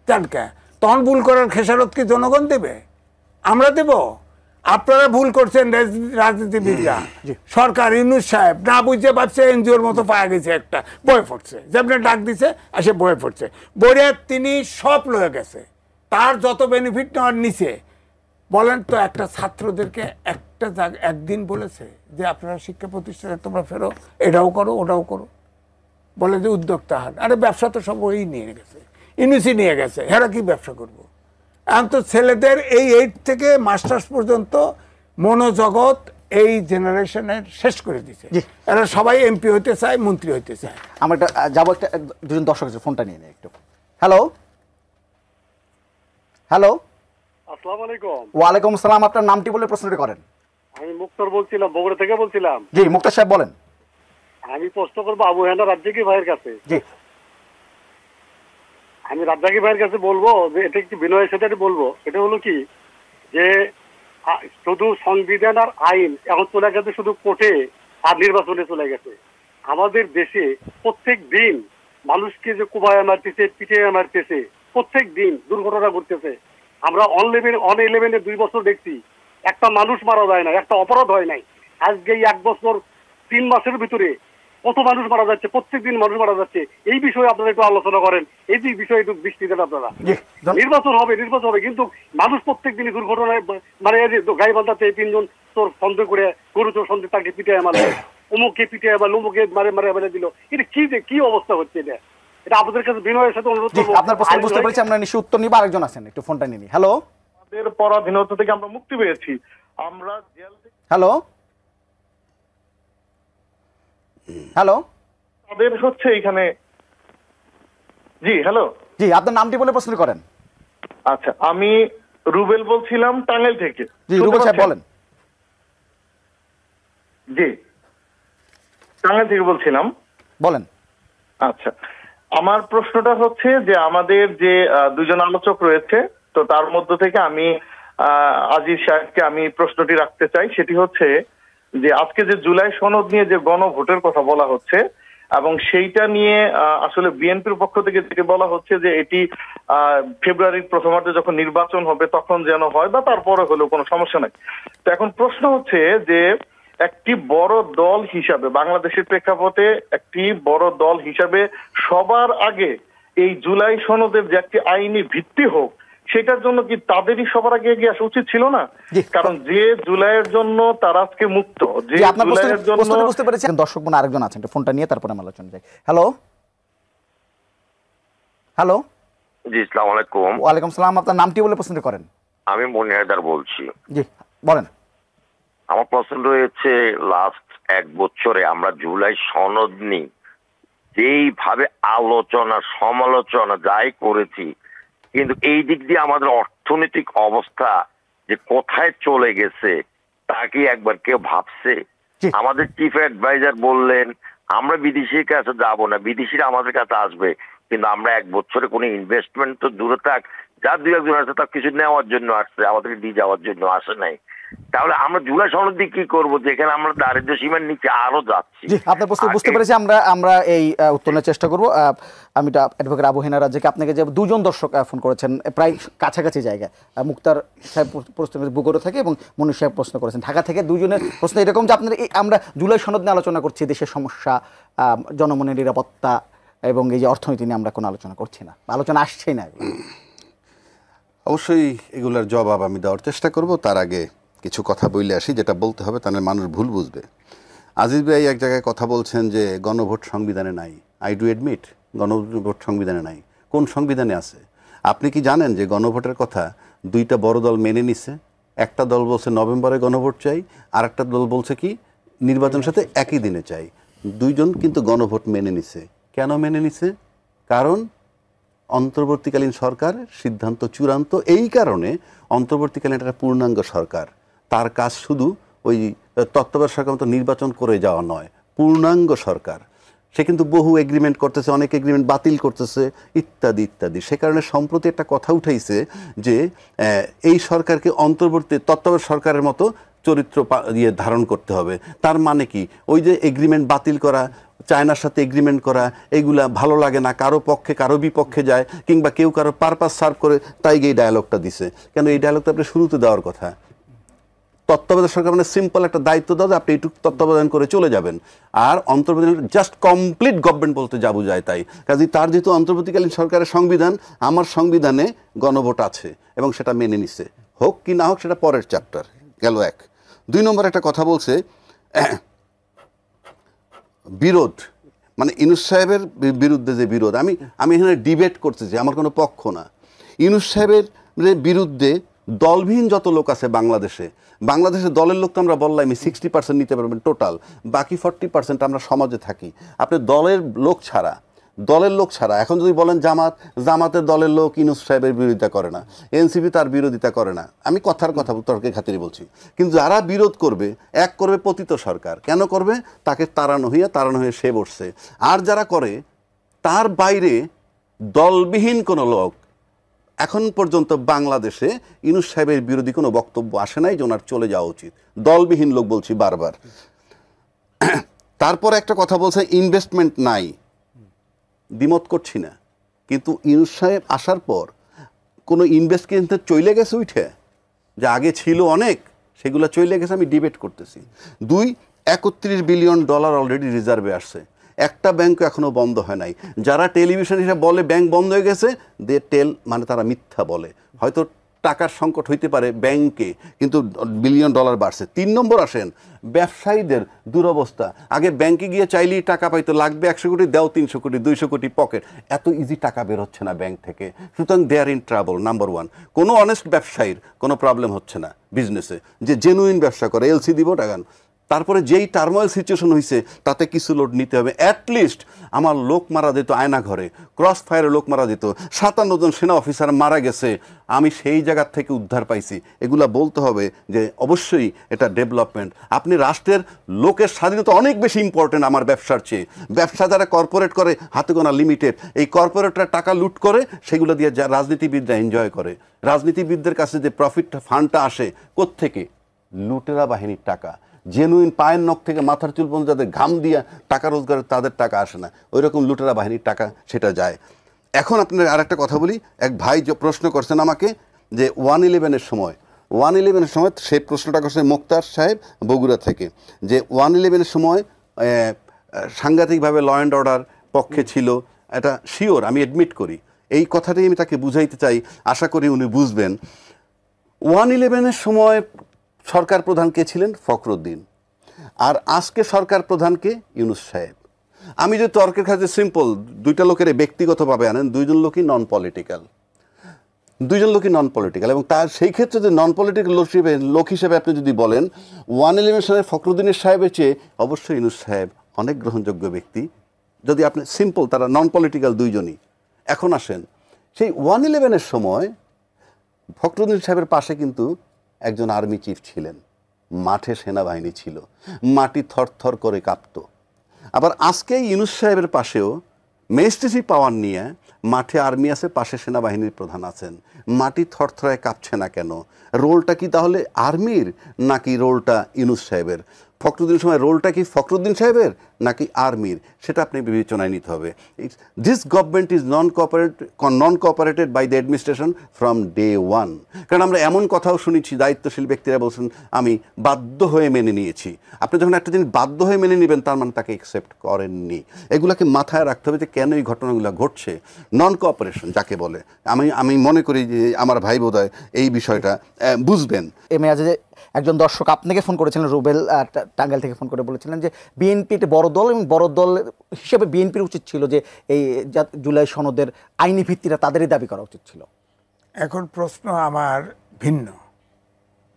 চানকা, তখন ভুল করার খেসারত কি জনগণ দেবে? আমরা দেব? আপনারা ভুল করছেন রাজনীতিবিদরা, সরকার ইউনূস সাহেব না বুঝতে পারছে, এনজিওর মতো পাওয়া গেছে একটা, বয়ে পড়ছে, যেমন ডাক দিছে আসে বয়ে পড়ছে, বইয়ে তিনি সব লয়ে গেছে, তার যত বেনিফিট নেওয়ার নিচে। বলেন তো, একটা ছাত্রদেরকে একটা একদিন বলেছে যে আপনারা শিক্ষা প্রতিষ্ঠানে তোমরা ফেরো, এটাও করো ওটাও করো, বলে যে উদ্যোক্তা হার। আরে ব্যবসা তো সব ওই নিয়ে গেছে, ইউনিসি নিয়ে গেছে, এরা কি ব্যবসা করবো? এখন তো ছেলেদের এই 8 থেকে মাস্টার্স পর্যন্ত মনোজগৎ এই জেনারেশনের শেষ করে দিছে। এরা সবাই এমপি হতে চায়, মন্ত্রী হতে চায়।
আমরা একটা যাবো, একটা দুজন দর্শক আছে, ফোনটা নিয়ে নেই একটু। হ্যালো,
আসসালামু আলাইকুম।
ওয়ালাইকুম আসসালাম। আপনার নামটি বলে প্রশ্নটি করেন।
আমি মুক্তার বলছিলাম, বগুড়া থেকে বলছিলাম।
জি মুক্তার সাহেব বলেন।
আমি প্রশ্ন করবো আবু হেনা রাজ্জাকি ভাইয়ের কাছে।
জি,
আমি রাজ্জাকি ভাইয়ের কাছে বলবো যে এটা একটু বিনয়ের সাথে বলবো, এটা হলো কি যে শুধু সংবিধান আর আইন এখন চলে গেছে শুধু কোর্টে আর নির্বাচনে চলে গেছে। আমাদের দেশে প্রত্যেক দিন মানুষকে যে কুবায় মারতেছে, পিঠে মারতেছে, প্রত্যেক দিন দুর্ঘটনা ঘটতেছে। আমরা অন 11-এ 2 বছর দেখছি একটা মানুষ মারা যায় না, একটা অপরাধ হয় নাই। আজকে এই 1 বছর 3 মাসের ভিতরে কত মানুষ মারা যাচ্ছে, প্রত্যেক দিন মানুষ মারা যাচ্ছে। এই বিষয়ে আপনারা একটু আলোচনা করেন, এই যে বিষয়ে একটু দৃষ্টি দেন আপনারা। নির্বাচন হবে কিন্তু মানুষ প্রত্যেক দিনই দুর্ঘটনায় মানে গাইবান্ধাতে 3 জন তোর সন্দেহ করে গরু চোর সন্দেহ তাকে পিঠে মারলো, অমুককে পিঠে আবার অমুকে মারে মারে দিল। এটা কি অবস্থা হচ্ছে? এটা আপনাদের কাছে বিনয়ের সাথে অনুরোধ
জি,
করবো।
আপনার প্রশ্ন বুঝতে পেরেছি, আমরা নিশ্চয়ই উত্তর নিব। আরেকজন আছেন, একটু ফোনটা নিয়ে নিই। হ্যালো
আমাদের পরাধীনতা থেকে আমরা মুক্তি পেয়েছি, আমরা জেল থেকে
হ্যালো হ্যালো
তাদের হচ্ছে এখানে। জি হ্যালো,
জি, আপনার নামটি বলে প্রশ্ন করেন।
আচ্ছা আমি রুবেল বলছিলাম টাঙ্গাইল থেকে।
জি,
শুনতে
রুবেল সাহেব
পাচ্ছেন?
বলেন।
জি, টাঙ্গাইল থেকে বলছিলাম।
বলেন।
আচ্ছা, আমার প্রশ্নটা হচ্ছে যে আমাদের যে দুজন আলোচক রয়েছে, তো তার মধ্য থেকে আমি আজিজ সাহেবকে আমি প্রশ্নটি রাখতে চাই। সেটি হচ্ছে যে আজকে যে জুলাই সনদ নিয়ে যে গণভোটের কথা বলা হচ্ছে এবং সেইটা নিয়ে আসলে বিএনপির পক্ষ থেকে যেটি বলা হচ্ছে যে এটি ফেব্রুয়ারির প্রথমার্ধে যখন নির্বাচন হবে তখন যেন হয় বা তারপরে হলেও কোনো সমস্যা নাই। তো এখন প্রশ্ন হচ্ছে যে একটি বড় দল হিসাবে, বাংলাদেশের প্রেক্ষাপটে একটি বড় দল হিসাবে সবার আগে এই জুলাই সনদের যে একটি আইনি ভিত্তি হোক, সেটার জন্য কি তাদেরই সবার আগে এগিয়ে আসা উচিত ছিল না? কারণ যে জুলাইয়ের জন্য তারা আজকে মুক্ত, যে জুলাইয়ের জন্য।
বুঝতে পেরেছি। দর্শক বোন আরেকজন আছেন, একটু ফোনটা নিয়ে তারপরে আমরা আলোচনা যাই। হ্যালো হ্যালো
জি, আসসালামু আলাইকুম।
ওয়ালাইকুম সালাম। আপনার নামটি বলে প্রশ্ন করেন।
আমি মনিহায়দার বলছি।
জি বলেন।
আমার প্রশ্ন রয়েছে, লাস্ট 1 বছরে আমরা জুলাই সনদ নিয়ে যেইভাবে আলোচনা সমালোচনা যাই করেছি, কিন্তু এই দিক দিয়ে আমাদের অর্থনৈতিক অবস্থা যে কোথায় চলে গেছে তা কি একবার কেউ ভাবছে? আমাদের চিফ অ্যাডভাইজার বললেন আমরা বিদেশির কাছে যাব না, বিদেশিরা আমাদের কাছে আসবে, কিন্তু আমরা 1 বছরে কোনো ইনভেস্টমেন্ট তো দূরে থাক, যা 2-1 জন আছে তার কিছু নেওয়ার জন্য আসছে, আমাদেরকে দিয়ে যাওয়ার জন্য আসে নাই। তাহলে আমরা জুলাই সনদ দিয়ে কি করবো যেখানে আমরা দারিদ্র সীমার নিচে আরো যাচ্ছি?
জি, আপনার প্রশ্ন বুঝতে পেরেছি। আমরা এই উত্তরের চেষ্টা করব। আমি অ্যাডভোকেট আবু হেনা রাজ্জাকে, আপনাকে যে 2 জন দর্শক ফোন করেছেন প্রায় কাছাকাছি জায়গায়, মুক্তার সাহেব প্রশ্ন বুগোরো থেকে এবং মনীষ সাহেব প্রশ্ন করেছেন ঢাকা থেকে। 2 জনের প্রশ্ন এরকম যে আপনার আমরা জুলাই সনদ নিয়ে আলোচনা করছি, দেশের সমস্যা, জনমনের নিরাপত্তা এবং এই যে অর্থনীতি নিয়ে আমরা কোনো আলোচনা করছি না, আলোচনা আসছেই না।
অবশ্যই এগুলোর জবাব আমি দেওয়ার চেষ্টা করব। তার আগে কিছু কথা বলে আসি, যেটা বলতে হবে তাহলে মানুষ ভুল বুঝবে। আজিজ ভাই এক জায়গায় কথা বলছেন যে গণভোট সংবিধানে নাই। আই ডু অ্যাডমিট, গণভোট সংবিধানে নাই। কোন সংবিধানে আছে? আপনি কি জানেন যে গণভোটের কথা 2টা বড় দল মেনে নিছে? একটা দল বলছে নভেম্বরে গণভোট চাই, আর একটা দল বলছে কি নির্বাচনের সাথে একই দিনে চাই। 2 জন কিন্তু গণভোট মেনে নিছে। কেন মেনে নিছে? কারণ অন্তর্বর্তীকালীন সরকার সিদ্ধান্ত চূড়ান্ত। এই কারণে অন্তর্বর্তীকালীন একটা পূর্ণাঙ্গ সরকার, তার কাজ শুধু ওই তত্ত্বাবধায়ক সরকার মতো নির্বাচন করে যাওয়া নয়, পূর্ণাঙ্গ সরকার। সে কিন্তু বহু এগ্রিমেন্ট করতেছে, অনেক এগ্রিমেন্ট বাতিল করতেছে, ইত্যাদি ইত্যাদি। সে কারণে সম্প্রতি একটা কথা উঠাইছে যে এই সরকারকে অন্তর্বর্তী তত্ত্বাবধায়ক সরকারের মতো চরিত্র ধারণ করতে হবে। তার মানে কি, ওই যে এগ্রিমেন্ট বাতিল করা, চায়নার সাথে এগ্রিমেন্ট করা, এগুলা ভালো লাগে না, কারো পক্ষে কারো বিপক্ষে যায়, কিংবা কেউ কারো পারপাস সার্ভ করে, তাই এই ডায়ালগটা দিছে। কেন এই ডায়ালগটা আপনি শুরুতে দেওয়ার কথা? তত্ত্বাবধায়ক সরকার মানে সিম্পল একটা দায়িত্ব দাও, আপনি এইটুকু তত্ত্বাবধান করে চলে যাবেন। আর অন্তর্বর্তী জাস্ট কমপ্লিট গভর্নমেন্ট বলতে যাবো যায় তাই। কাজে তার যেহেতু অন্তর্বর্তীকালীন সরকারের সংবিধান, আমার সংবিধানে গণভোট আছে এবং সেটা মেনে নিছে, হোক কি না হোক সেটা পরের চ্যাপ্টার গেল। 1 2 নম্বর একটা কথা বলছে বিরোধ, মানে ইউনূস সাহেবের বিরুদ্ধে যে বিরোধ, আমি এখানে ডিবেট করতেছি, আমার কোনো পক্ষ না। ইউনূস সাহেবের বিরুদ্ধে দলবিহীন যত লোক আছে বাংলাদেশে দলের লোক তো আমরা বললাম 60% নিতে পারবেন টোটাল, বাকি 40% আমরা সমাজে থাকি। আপনি দলের লোক ছাড়া এখন যদি বলেন জামাতের দলের লোক ইউনূস সাহেবের বিরোধিতা করে না, এনসিপি তার বিরোধিতা করে না, আমি কথার কথা তর্কের খাতিরে বলছি। কিন্তু যারা বিরোধ করবে, এক করবে পতিত সরকার। কেন করবে? তাকে তাড়ানো হয়ে সে বসছে। আর যারা করে তার বাইরে দলবিহীন কোনো লোক এখন পর্যন্ত বাংলাদেশে ইউনূস সাহেবের বিরোধী কোনো বক্তব্য আসে নাই যে ওনার চলে যাওয়া উচিত। দলবিহীন লোক বলছি বারবার। তারপর একটা কথা বলছে ইনভেস্টমেন্ট নাই, দ্বিমত করছি না, কিন্তু ইউনূস সাহেব আসার পর কোনো ইনভেস্ট কিন্তু চলে গেছে উঠে, যা আগে ছিল অনেক, সেগুলো চলে গেছে, আমি ডিবেট করতেছি। 2 $31 বিলিয়ন অলরেডি রিজার্ভে আসছে, একটা ব্যাংক এখনো বন্ধ হয় নাই। যারা টেলিভিশন হিসেবে বলে ব্যাংক বন্ধ হয়ে গেছে, দে টেল, মানে তারা মিথ্যা বলে। হয়তো টাকার সংকট হইতে পারে ব্যাংকে, কিন্তু বিলিয়ন ডলার বাড়ছে। 3 নম্বর আসেন ব্যবসায়ীদের দুরবস্থা। আগে ব্যাংকে গিয়ে চাইলেই টাকা পাইতো, লাগবে 100 কোটি, দাও 300 কোটি, 200 কোটি পকেট, এত ইজি টাকা বের হচ্ছে না ব্যাংক থেকে। সুতরাং দে আর ইন ট্রাবল। নাম্বার 1, কোনো অনেস্ট ব্যবসায়ীর কোনো প্রবলেম হচ্ছে না বিজনেসে, যে জেনুইন ব্যবসা করে, এলসি দিব টাকা। তারপরে যেই টার্মোয়েল সিচুয়েশন হয়েছে তাতে কিছু লোড নিতে হবে। অ্যাটলিস্ট আমার লোক মারা যেত আয়না ঘরে, ক্রস ফায়ারে লোক মারা যেত, 57 জন সেনা অফিসার মারা গেছে, আমি সেই জায়গার থেকে উদ্ধার পাইছি। এগুলা বলতে হবে যে অবশ্যই এটা ডেভেলপমেন্ট। আপনি রাষ্ট্রের লোকের স্বাধীনতা অনেক বেশি ইম্পর্টেন্ট আমার ব্যবসার চেয়ে। ব্যবসা যারা কর্পোরেট করে হাতে গোনা লিমিটেড, এই কর্পোরেটরা টাকা লুট করে, সেগুলো দিয়ে যা রাজনীতিবিদরা এনজয় করে। রাজনীতিবিদদের কাছে যে প্রফিট ফান্ডটা আসে কোত্থেকে? লুটেরা বাহিনীর টাকা। জেনুইন পায়ের নখ থেকে মাথার চুল পর্যন্ত যাদের ঘাম দিয়ে টাকা রোজগার, তাদের টাকা আসে না, ওই রকম লুটেরা বাহিনীর টাকা সেটা যায়। এখন আপনার আর একটা কথা বলি, এক ভাই যে প্রশ্ন করছেন আমাকে যে 111-এর সময়, 111-এর সময় সেই প্রশ্নটা করছেন মোক্তার সাহেব বগুড়া থেকে, যে 111-এর সময় সাংঘাতিকভাবে ল অ্যান্ড অর্ডার পক্ষে ছিল, এটা শিওর, আমি অ্যাডমিট করি। এই কথাটাই আমি তাকে বুঝাইতে চাই, আশা করি উনি বুঝবেন। 111-এর সময় সরকার প্রধান কে ছিলেন? ফখরুদ্দিন। আর আজকে সরকার প্রধানকে ইউনূস সাহেব। আমি যে তর্কের কাছে সিম্পল, দুইটা লোকের ব্যক্তিগতভাবে আনেন, দুইজন লোকই নন পলিটিক্যাল, এবং তার সেই ক্ষেত্রে যে নন পলিটিক্যাল লোক হিসেবে আপনি যদি বলেন 111 সালে ফখরুদ্দিনের সাহেবের চেয়ে অবশ্যই ইউনূস সাহেব অনেক গ্রহণযোগ্য ব্যক্তি, যদি আপনি সিম্পল, তারা নন পলিটিক্যাল দুইজনই। এখন আসেন, সেই 111-এর সময় ফখরুদ্দিন সাহেবের পাশে কিন্তু একজন আর্মি চিফ ছিলেন, মাঠে সেনাবাহিনী ছিল, মাটি থরথর করে কাঁপত। আবার আজকে ইউনূস সাহেবের পাশেও ম্যাজিস্ট্রেসি পাওয়ার নিয়ে মাঠে আর্মি আছে, পাশে সেনাবাহিনীর প্রধান আছেন, মাটি থরথরায় কাঁপছে না কেন? রোলটা কি তাহলে আর্মির নাকি রোলটা ইউনূস সাহেবের? ফখরুদ্দিনের সময় রোলটা কি ফখরুদ্দিন সাহেবের নাকি আর্মির? সেটা আপনি বিবেচনায় নিতে হবে। This government is non cooperated by the administration from day 1। কারণ আমরা এমন কথাও শুনেছি, দায়িত্বশীল ব্যক্তিরা বলছেন আমি বাধ্য হয়ে মেনে নিয়েছি। আপনি যখন একটা জিনিস বাধ্য হয়ে মেনে নেবেন, তার মানে তাকে অ্যাকসেপ্ট করেননি। এগুলাকে মাথায় রাখতে হবে যে কেন এই ঘটনাগুলো ঘটছে। নন কোঅপারেশন যাকে বলে, আমি মনে করি যে আমার ভাই বোধহয় এই বিষয়টা বুঝবেন।
একজন দর্শক আপনাকে ফোন করেছিলেন, রুবেল টাঙ্গাইল থেকে ফোন করে বলেছিলেন যে বিএনপি একটা বড় দল, এবং বড় দল হিসেবে বিএনপির উচিত ছিল যে এই জুলাই সনদের আইনি ভিত্তিটা তাদেরই দাবি করা উচিত ছিল।
এখন প্রশ্ন আমার ভিন্ন,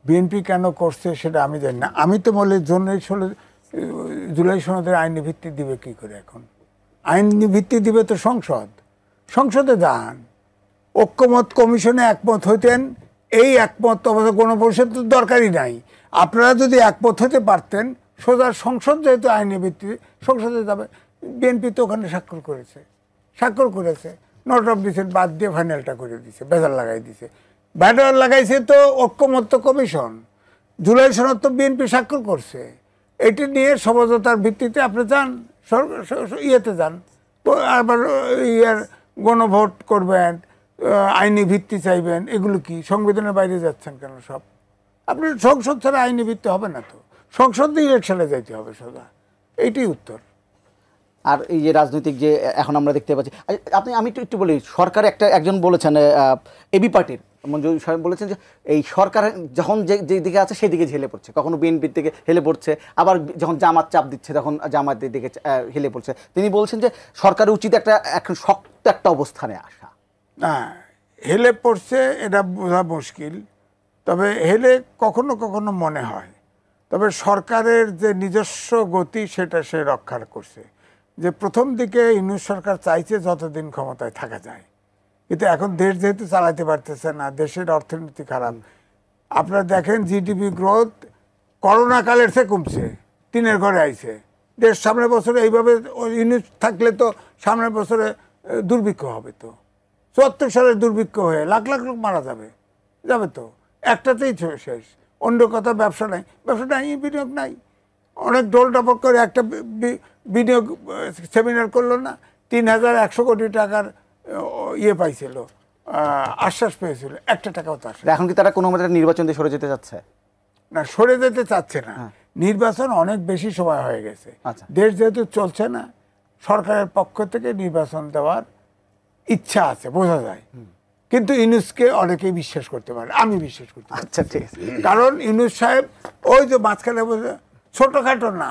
বিএনপি কেন করছে সেটা আমি জানি না। আমি তো বলি জুলাই সনদের আইনি ভিত্তি দিবে কি করে? এখন আইনি ভিত্তি দিবে তো সংসদে যান, ঐক্যমত কমিশনে একমত হইতেন, এই একমত অবস্থা গণপরিষদ তো দরকারই নাই। আপনারা যদি একমত হতে পারতেন, সোজা সংসদ যেহেতু আইনি ভিত্তি, সংসদে যাবে। বিএনপি তো ওখানে স্বাক্ষর করেছে, নট অফ ডিসেন্ট বাদ দিয়ে ফাইনালটা করে দিছে, বেজার লাগাইছে তো ঐক্যমত্য কমিশন। জুলাই সনদ তো বিএনপি স্বাক্ষর করছে, এটি নিয়ে সমঝোতার ভিত্তিতে আপনি যান, ইয়েতে যান, আবার গণভোট করবেন, আইনি ভিত্তি চাইবেন। এগুলো কি সংবিধানের বাইরে যাচ্ছেন কেন? সব আপনি সংসদ ছাড়া আইনি ভিত্তি হবে না, তো সংসদ ইলেকশনে যাইতে হবে সোজা, এইটাই উত্তর।
আর এই যে রাজনৈতিক যে এখন আমরা দেখতে পাচ্ছি, আমি একটু বলি, সরকার একজন বলেছেন এবি পার্টির মঞ্জুর সাহেব বলেছেন যে এই সরকার যখন যে দিকে আছে সেই দিকে হেলে পড়ছে, কখনো বিএনপির দিকে হেলে পড়ছে, আবার যখন জামাত চাপ দিচ্ছে তখন জামাতের দিকে হেলে পড়ছে। তিনি বলছেন যে সরকারের উচিত এখন শক্ত একটা অবস্থানে আসা।
না, হেলে পড়ছে এটা বোঝা মুশকিল, তবে হেলে কখনো কখনো মনে হয়। তবে সরকারের যে নিজস্ব গতি সেটা সে রক্ষা করছে। যে প্রথম দিকে ইউনূস সরকার চাইছে যতদিন ক্ষমতায় থাকা যায়, কিন্তু এখন দেশ যেহেতু চালাতে পারতেছে না, দেশের অর্থনীতি খারাপ। আপনারা দেখেন জিডিপি গ্রোথ করোনাকালের চেয়ে কমছে, 3-এর ঘরে আইছে। দেশ সামনের বছরে এইভাবে ইউনূস থাকলে তো সামনের বছরে দুর্ভিক্ষ হবে, তো 74 সালের দুর্ভিক্ষ হয়ে লাখ লাখ লোক মারা যাবে তো একটাতেই শেষ। অন্য কথা ব্যবসা নাই, বিনিয়োগ নাই। অনেক ডোল টাপক করে একটা বিনিয়োগ সেমিনার করলো না, 3100 কোটি টাকার ইয়ে পাইছিল, আশ্বাস পেয়েছিল, একটা টাকাও তো আসে।
এখন কি তারা কোনো মতে নির্বাচন দিয়ে সরে যেতে চাচ্ছে?
না, সরে যেতে চাচ্ছে না। নির্বাচন অনেক বেশি সময় হয়ে গেছে। দেশ যেহেতু চলছে না, সরকারের পক্ষ থেকে নির্বাচন দেওয়ার ইচ্ছা আছে, বোঝা যায়। কিন্তু ইউনূসকে অনেকেই বিশ্বাস করতে পারে, আমি বিশ্বাস করতে পারি।
আচ্ছা ঠিক আছে।
কারণ ইউনূস সাহেব ওই যে মাঝখানে বসে ছোটখাটো না,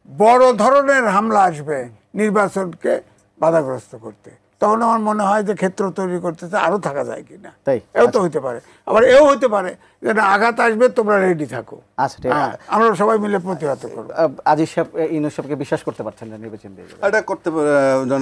বড় ধরনের হামলা আসবে নির্বাচনকে বাধাগ্রস্ত করতে, তখন আমার মনে হয় যে ক্ষেত্র তৈরি করতেছে আরো থাকা যায় কিনা।
তাই
এও তো হইতে পারে, আবার এও হইতে পারে যে না, আঘাত আসবে, তোমরা রেডি থাকো।
আচ্ছা ঠিক আছে।
আমরা সবাই মিলে প্রতিহত করবো।
আজিজ সাহেব ইউনূস সাহেবকে বিশ্বাস করতে পারছেন না নির্বাচন দিয়ে?
এটা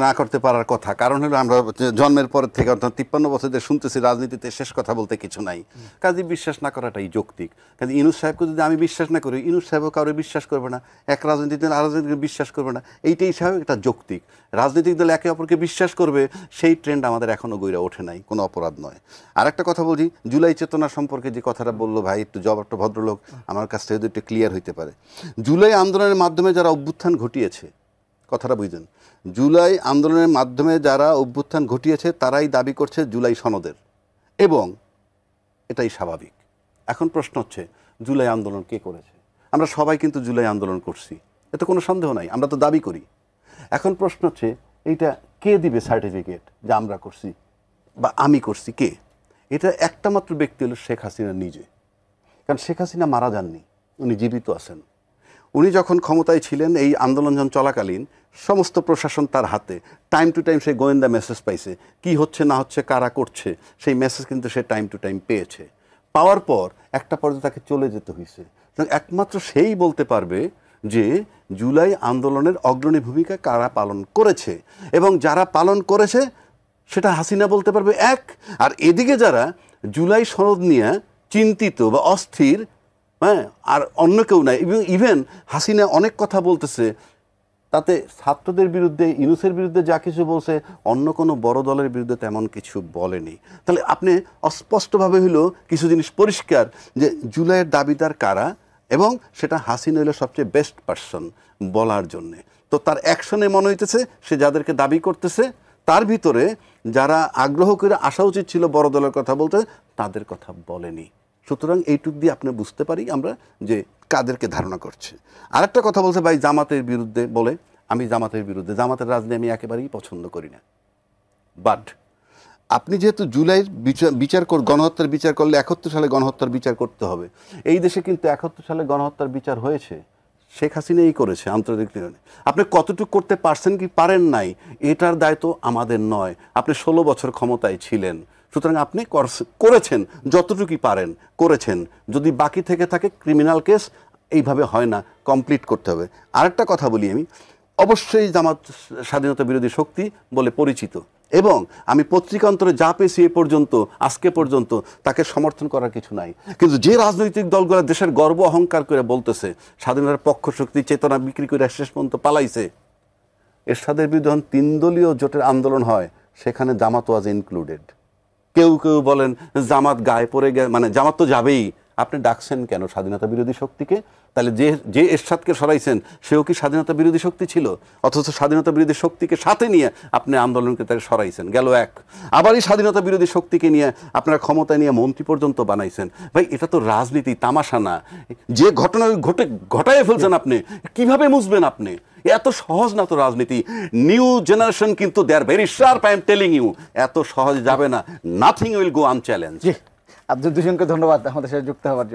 না করতে পারার কথা, কারণ হলো আমরা জন্মের পর থেকে অর্থাৎ 53 বছর ধরে শুনতেছি রাজনীতিতে শেষ কথা বলতে কিছু নাই, কাজে বিশ্বাস না করাটাই যৌক্তিক। কাজে ইউনূস সাহেবকে যদি আমি বিশ্বাস না করি, ইউনূস সাহেবও কারো বিশ্বাস করবে না, এক রাজনীতিতে আর রাজনীতিকে বিশ্বাস করবে না, এইটাই স্বাভাবিক, এটা যৌক্তিক। রাজনৈতিক দল একে অপরকে বিশ্বাস করবে, সেই ট্রেন্ড আমাদের এখনো গইরা ওঠে নাই, কোনো অপরাধ নয়। আর একটা কথা বলছি, জুলাই চেতনা সম্পর্কে যে কথাটা বললো ভাই, একটু জবাবটা ভদ্রলোক আমার কাছ থেকে একটু ক্লিয়ার হইতে পারে। জুলাই আন্দোলনের মাধ্যমে যারা অভ্যুত্থান ঘটিয়েছে, কথাটা বুঝলেন, জুলাই আন্দোলনের মাধ্যমে যারা অভ্যুত্থান ঘটিয়েছে তারাই দাবি করছে জুলাই সনদের, এবং এটাই স্বাভাবিক। এখন প্রশ্ন হচ্ছে জুলাই আন্দোলন কে করেছে? আমরা সবাই কিন্তু জুলাই আন্দোলন করছি, এতে কোনো সন্দেহ নাই, আমরা তো দাবি করি। এখন প্রশ্ন হচ্ছে এইটা কে দিবে সার্টিফিকেট যে আমরা করছি বা আমি করছি? কে? এটা একটা মাত্র ব্যক্তি হলো শেখ হাসিনা নিজে। কারণ শেখ হাসিনা মারা যাননি, উনি জীবিত আছেন। উনি যখন ক্ষমতায় ছিলেন, এই আন্দোলন যখন চলাকালীন সমস্ত প্রশাসন তার হাতে, টাইম টু টাইম সেই গোয়েন্দা মেসেজ পাইছে, কি হচ্ছে না হচ্ছে, কারা করছে, সেই মেসেজ কিন্তু সে টাইম টু টাইম পেয়েছে। পাওয়ার পর একটা পর্যায়ে তাকে চলে যেতে হয়েছে। একমাত্র সেই বলতে পারবে যে জুলাই আন্দোলনের অগ্রণী ভূমিকা কারা পালন করেছে, এবং যারা পালন করেছে সেটা হাসিনা বলতে পারবে এক। আর এদিকে যারা জুলাই সনদ নিয়ে চিন্তিত বা অস্থির, হ্যাঁ, আর অন্য কেউ নাই। ইভেন হাসিনা অনেক কথা বলতেছে, তাতে ছাত্রদের বিরুদ্ধে, ইউনূসের বিরুদ্ধে যা কিছু বলছে, অন্য কোনো বড় দলের বিরুদ্ধে তেমন কিছু বলেনি। তাহলে আপনি অস্পষ্টভাবে হইল কিছু জিনিস পরিষ্কার যে জুলাইয়ের দাবিদার কারা, এবং সেটা হাসিনা হইল সবচেয়ে বেস্ট পারসন বলার জন্যে। তো তার অ্যাকশনে মনে হইতেছে সে যাদেরকে দাবি করতেছে তার ভিতরে যারা আগ্রহ করে আসা উচিত ছিল বড় দলের কথা বলতে, তাদের কথা বলেনি। সুতরাং এইটুক দিয়ে আপনি বুঝতে পারি আমরা যে কাদেরকে ধারণা করছে। আরেকটা কথা বলছে ভাই জামাতের বিরুদ্ধে বলে, আমি জামাতের বিরুদ্ধে, জামাতের রাজনীতি আমি একেবারেই পছন্দ করি না। বাট আপনি যেহেতু জুলাইয়ের বিচার গণহত্যার বিচার করলে 71 সালে গণহত্যার বিচার করতে হবে। এই দেশে কিন্তু 71 সালে গণহত্যার বিচার হয়েছে, শেখ হাসিনাই করেছে আন্তর্জাতিক নিয়মে। আপনি কতটুকু করতে পারছেন কি পারেন নাই, এটার দায়িত্ব আমাদের নয়। আপনি 16 বছর ক্ষমতায় ছিলেন, সুতরাং আপনি করেছেন যতটুকুই পারেন, করেছেন। যদি বাকি থেকে থাকে ক্রিমিনাল কেস, এইভাবে হয় না, কমপ্লিট করতে হবে। আরেকটা কথা বলি আমি, অবশ্যই জামাত স্বাধীনতা বিরোধী শক্তি বলে পরিচিত, এবং আমি পত্রিকান্তরে যা পেয়েছি এ পর্যন্ত, আজকে পর্যন্ত, তাকে সমর্থন করার কিছু নাই। কিন্তু যে রাজনৈতিক দলগুলো দেশের গর্ব অহংকার করে বলতেছে স্বাধীনতার পক্ষ শক্তি চেতনা বিক্রি করে শেষ পর্যন্ত পালাইছে, এরশাদের বিরুদ্ধে 3 দলীয় জোটের আন্দোলন হয়, সেখানে জামাত ওয়াজ ইনক্লুডেড। কেউ কেউ বলেন জামাত গায়ে পড়ে গে, মানে জামাত তো যাবেই, আপনি ডাকছেন কেন স্বাধীনতা বিরোধী শক্তিকে? তাহলে যে এরশাদকে সরাইছেন সেও কি স্বাধীনতা বিরোধী শক্তি ছিল? অথচ স্বাধীনতা বিরোধী শক্তিকে সাথে নিয়ে আপনি আন্দোলনকে তাকে সরাইছেন, গেল এক। আবার এই স্বাধীনতা বিরোধী শক্তিকে নিয়ে আপনারা ক্ষমতায় নিয়ে মন্ত্রী পর্যন্ত বানাইছেন। ভাই এটা তো রাজনীতি, তামাশা না। যে ঘটনা ঘটায় ফেলছেন আপনি, কিভাবে মুছবেন আপনি? এত সহজ না তো রাজনীতি। নিউ জেনারেশন কিন্তু they are very sharp, I am telling you, এত সহজ যাবে না। Nothing will go unchallenged.
জি, আপনাদের দুজনকে ধন্যবাদ আমাদের সাথে যুক্ত হওয়ার জন্য।